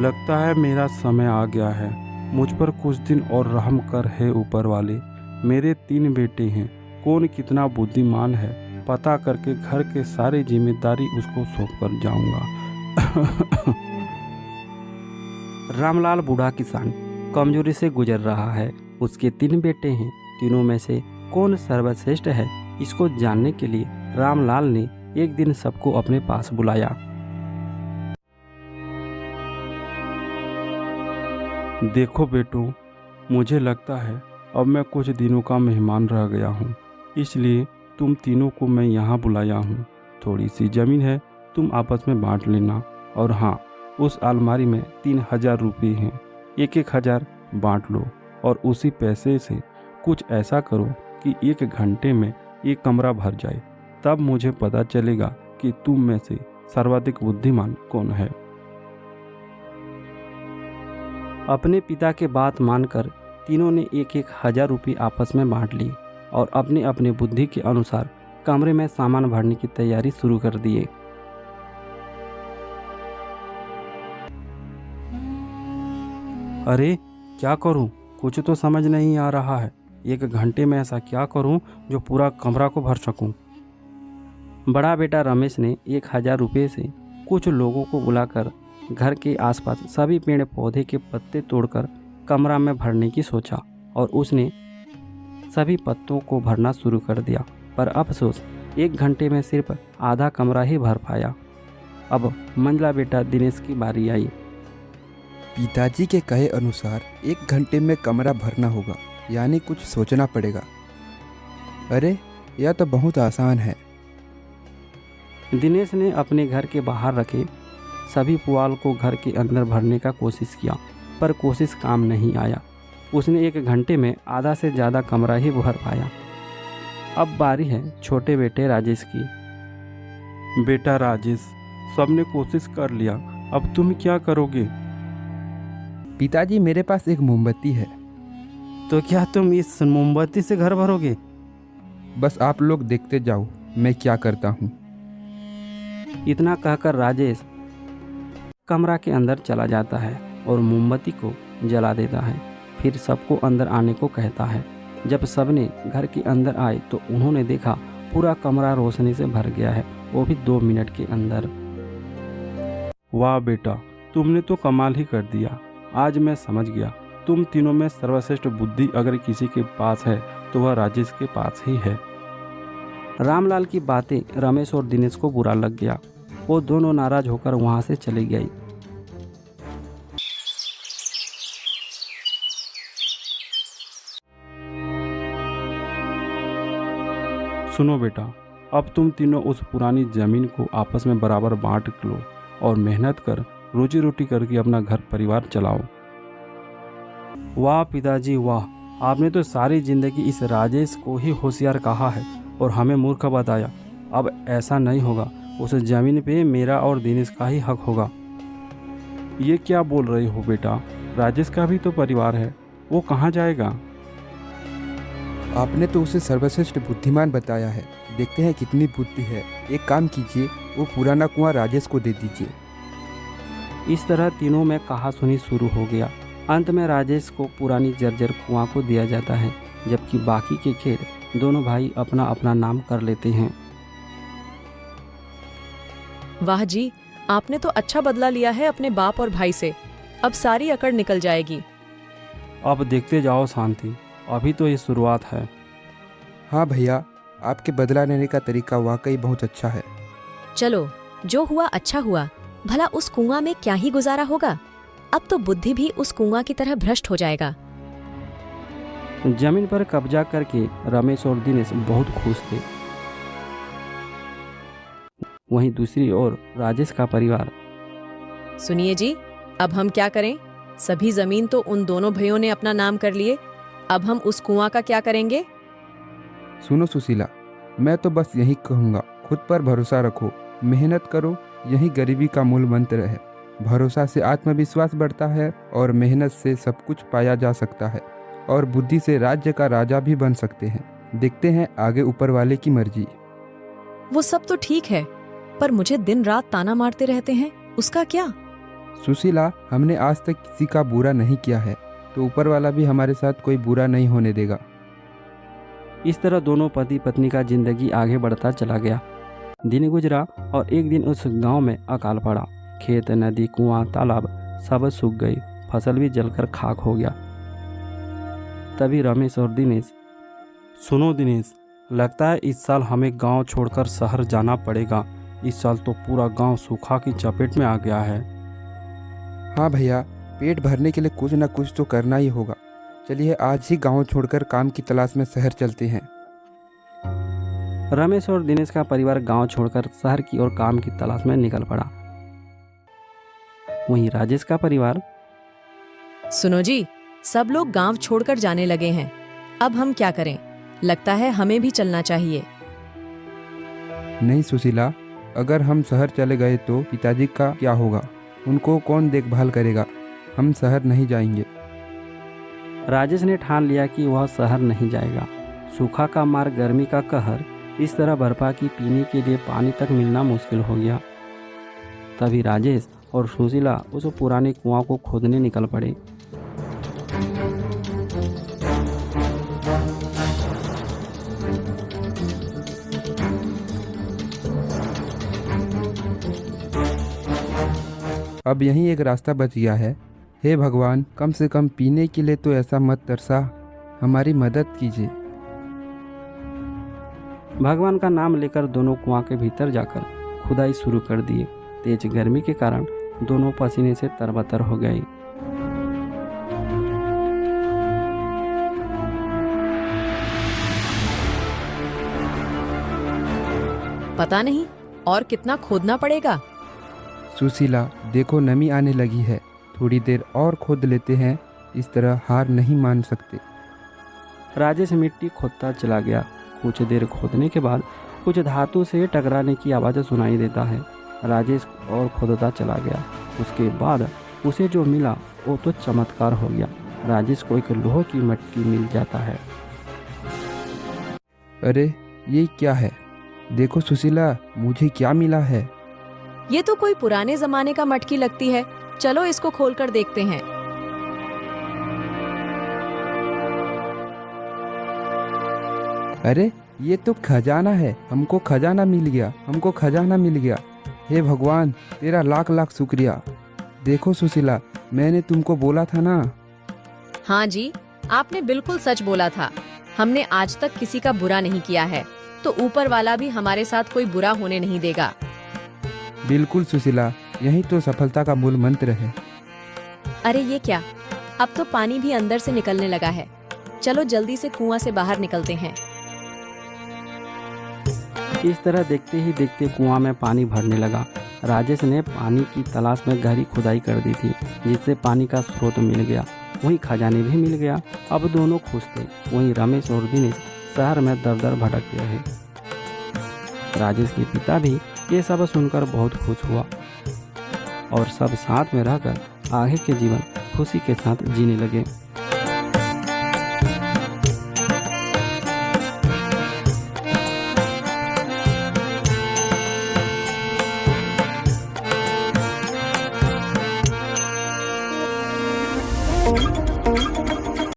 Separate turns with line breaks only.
लगता है मेरा समय आ गया है। मुझ पर कुछ दिन और रहम कर है ऊपर वाले। मेरे 3 बेटे हैं, कौन कितना बुद्धिमान है पता करके घर के सारी जिम्मेदारी उसको सौंप कर जाऊंगा। रामलाल बूढ़ा किसान कमजोरी से गुजर रहा है। उसके 3 बेटे हैं, तीनों में से कौन सर्वश्रेष्ठ है, इसको जानने के लिए रामलाल ने एक दिन सबको अपने पास बुलाया। देखो बेटो, मुझे लगता है अब मैं कुछ दिनों का मेहमान रह गया हूँ, इसलिए तुम तीनों को मैं यहाँ बुलाया हूँ। थोड़ी सी ज़मीन है, तुम आपस में बांट लेना। और हाँ, उस अलमारी में 3000 रुपये हैं, 1-1 हज़ार बांट लो। और उसी पैसे से कुछ ऐसा करो कि 1 घंटे में ये कमरा भर जाए, तब मुझे पता चलेगा कि तुम में से सर्वाधिक बुद्धिमान कौन है। अपने पिता के बात मानकर तीनों ने 1-1 हज़ार रुपये आपस में बांट लिए और अपने अपने बुद्धि के अनुसार कमरे में सामान भरने की तैयारी शुरू कर दिए। अरे क्या करूं, कुछ तो समझ नहीं आ रहा है। 1 घंटे में ऐसा क्या करूं जो पूरा कमरा को भर सकूं। बड़ा बेटा रमेश ने 1,000 रुपये से कुछ लोगों को बुलाकर घर के आसपास सभी पेड़ पौधे के पत्ते तोड़कर कमरा में भरने की सोचा और उसने सभी पत्तों को भरना शुरू कर दिया। पर अफसोस 1 घंटे में सिर्फ आधा कमरा ही भर पाया। अब मंझला बेटा दिनेश की बारी आई।
पिताजी के कहे अनुसार 1 घंटे में कमरा भरना होगा, यानी कुछ सोचना पड़ेगा। अरे यह तो बहुत आसान है।
दिनेश ने अपने घर के बाहर रखे सभी पुआल को घर के अंदर भरने का कोशिश किया, पर कोशिश काम नहीं आया। उसने 1 घंटे में आधा से ज़्यादा कमरा ही भर पाया। अब बारी है छोटे बेटे राजेश की। बेटा राजेश, सबने कोशिश कर लिया, अब तुम क्या करोगे?
पिताजी मेरे पास एक मोमबत्ती है।
तो क्या तुम इस मोमबत्ती से घर भरोगे?
बस आप लोग देखते जाओ मैं क्या करता हूँ।
इतना कहकर राजेश कमरा के अंदर चला जाता है और मोमबत्ती को जला देता है। फिर सबको अंदर आने को कहता है। जब सबने घर के अंदर आए तो उन्होंने देखा पूरा कमरा रोशनी से भर गया है, वो भी 2 मिनट के अंदर। वाह बेटा, तुमने तो कमाल ही कर दिया। आज मैं समझ गया, तुम तीनों में सर्वश्रेष्ठ बुद्धि अगर किसी के पास है तो वह राजेश के पास ही है। रामलाल की बातें रमेश और दिनेश को बुरा लग गया। वो दोनों नाराज होकर वहां से चले गए। सुनो बेटा, अब तुम तीनों उस पुरानी जमीन को आपस में बराबर बांट लो और मेहनत कर रोजी रोटी करके अपना घर परिवार चलाओ। वाह पिताजी वाह, आपने तो सारी जिंदगी इस राजेश को ही होशियार कहा है और हमें मूर्ख बताया। अब ऐसा नहीं होगा, उस जमीन पे मेरा और दिनेश का ही हक होगा। ये क्या बोल रहे हो बेटा, राजेश का भी तो परिवार है, वो कहाँ जाएगा?
आपने तो उसे सर्वश्रेष्ठ बुद्धिमान बताया है, देखते हैं कितनी बुद्धि है। एक काम कीजिए, वो पुराना कुआं राजेश को दे दीजिए।
इस तरह तीनों में कहासुनी शुरू हो गया। अंत में राजेश को पुरानी जर्जर कुआं को दिया जाता है, जबकि बाकी के खेत दोनों भाई अपना अपना नाम कर लेते हैं।
वाह जी, आपने तो अच्छा बदला लिया है अपने बाप और भाई से। अब सारी अकड़ निकल जाएगी।
अब देखते जाओ शांति, अभी तो ये शुरुआत है।
हाँ भैया, आपके बदला लेने का तरीका वाकई बहुत अच्छा है।
चलो, जो हुआ अच्छा हुआ। भला उस कुआं में क्या ही गुजारा होगा। अब तो बुद्धि भी उस कुआं की तरह भ्रष्ट हो जाएगा।
जमीन पर कब्जा करके रमेश और दिनेश बहुत खुश थे। वहीं दूसरी ओर राजेश का परिवार।
सुनिए जी, अब हम क्या करें? सभी जमीन तो उन दोनों भाइयों ने अपना नाम कर लिए। अब हम उस कुआं का क्या करेंगे?
सुनो सुशीला, मैं तो बस यही कहूँगा, खुद पर भरोसा रखो, मेहनत करो, यही गरीबी का मूल मंत्र है। भरोसा से आत्मविश्वास बढ़ता है और मेहनत से सब कुछ पाया जा सकता है और बुद्धि से राज्य का राजा भी बन सकते हैं। देखते हैं आगे ऊपर वाले की मर्जी।
वो सब तो ठीक है, पर मुझे दिन रात ताना मारते रहते हैं, उसका क्या?
सुशीला, हमने आज तक किसी का बुरा नहीं किया है, तो ऊपर वाला भी हमारे साथ कोई बुरा नहीं होने देगा।
इस तरह दोनों पति पत्नी का जिंदगी आगे बढ़ता चला गया। दिन गुजरा और एक दिन उस गांव में अकाल पड़ा। खेत, नदी, कुआं, तालाब सब सूख गई, फसल भी जलकर खाक हो गया। तभी रमेश और दिनेश, सुनो दिनेश, लगता है इस साल हमें गांव छोड़कर शहर जाना पड़ेगा। इस साल तो पूरा गांव सूखा की चपेट में आ गया है।
हाँ भैया, पेट भरने के लिए कुछ न कुछ तो करना ही होगा। चलिए आज ही गांव छोड़कर काम की तलाश में शहर चलते हैं।
रमेश और दिनेश का परिवार गांव छोड़कर शहर की ओर काम की तलाश में निकल पड़ा। वहीं राजेश का परिवार,
सुनो जी, सब लोग गांव छोड़कर जाने लगे हैं। अब हम क्या करें? लगता है हमें भी चलना चाहिए।
नहीं सुशीला, अगर हम शहर चले गए तो पिताजी का क्या होगा? उनको कौन देखभाल करेगा? हम शहर नहीं जाएंगे।
राजेश ने ठान लिया कि वह शहर नहीं जाएगा। सूखा का मार, गर्मी का कहर इस तरह बरपा कि पीने के लिए पानी तक मिलना मुश्किल हो गया। तभी राजेश और सुशीला उस पुराने कुआं को खोदने निकल पड़े।
अब यहीं एक रास्ता बच गया है। हे भगवान, कम से कम पीने के लिए तो ऐसा मत तरसा, हमारी मदद कीजिए।
भगवान का नाम लेकर दोनों कुआं के भीतर जाकर खुदाई शुरू कर दिए। तेज गर्मी के कारण दोनों पसीने से तरबतर हो गए।
पता नहीं और कितना खोदना पड़ेगा।
सुशीला, देखो नमी आने लगी है, थोड़ी देर और खोद लेते हैं। इस तरह हार नहीं मान सकते।
राजेश मिट्टी खोदता चला गया। कुछ देर खोदने के बाद कुछ धातु से टकराने की आवाज़ सुनाई देता है। राजेश और खोदता चला गया। उसके बाद उसे जो मिला वो तो चमत्कार हो गया। राजेश को एक लोहे की मटकी मिल जाता है।
अरे ये क्या है? देखो सुशीला, मुझे क्या मिला है।
ये तो कोई पुराने जमाने का मटकी लगती है। चलो इसको खोलकर देखते हैं।
अरे ये तो खजाना है। हमको खजाना मिल गया, हमको खजाना मिल गया। हे भगवान, तेरा लाख लाख शुक्रिया। देखो सुशीला, मैंने तुमको बोला था ना।
हाँ जी, आपने बिल्कुल सच बोला था। हमने आज तक किसी का बुरा नहीं किया है, तो ऊपर वाला भी हमारे साथ कोई बुरा होने नहीं देगा।
बिल्कुल सुशीला, यही तो सफलता का मूल मंत्र है।
अरे ये क्या, अब तो पानी भी अंदर से निकलने लगा है। चलो जल्दी से कुआं से बाहर निकलते हैं।
इस तरह देखते ही देखते कुआं में पानी भरने लगा। राजेश ने पानी की तलाश में गहरी खुदाई कर दी थी, जिससे पानी का स्रोत मिल गया। वहीं खजाने भी मिल गया। अब दोनों खुश थे। वहीं रमेश और दिनेश शहर में दर दर भटकते रहे। राजेश के पिता भी ये सब सुनकर बहुत खुश हुआ और सब साथ में रहकर आगे के जीवन खुशी के साथ जीने लगे।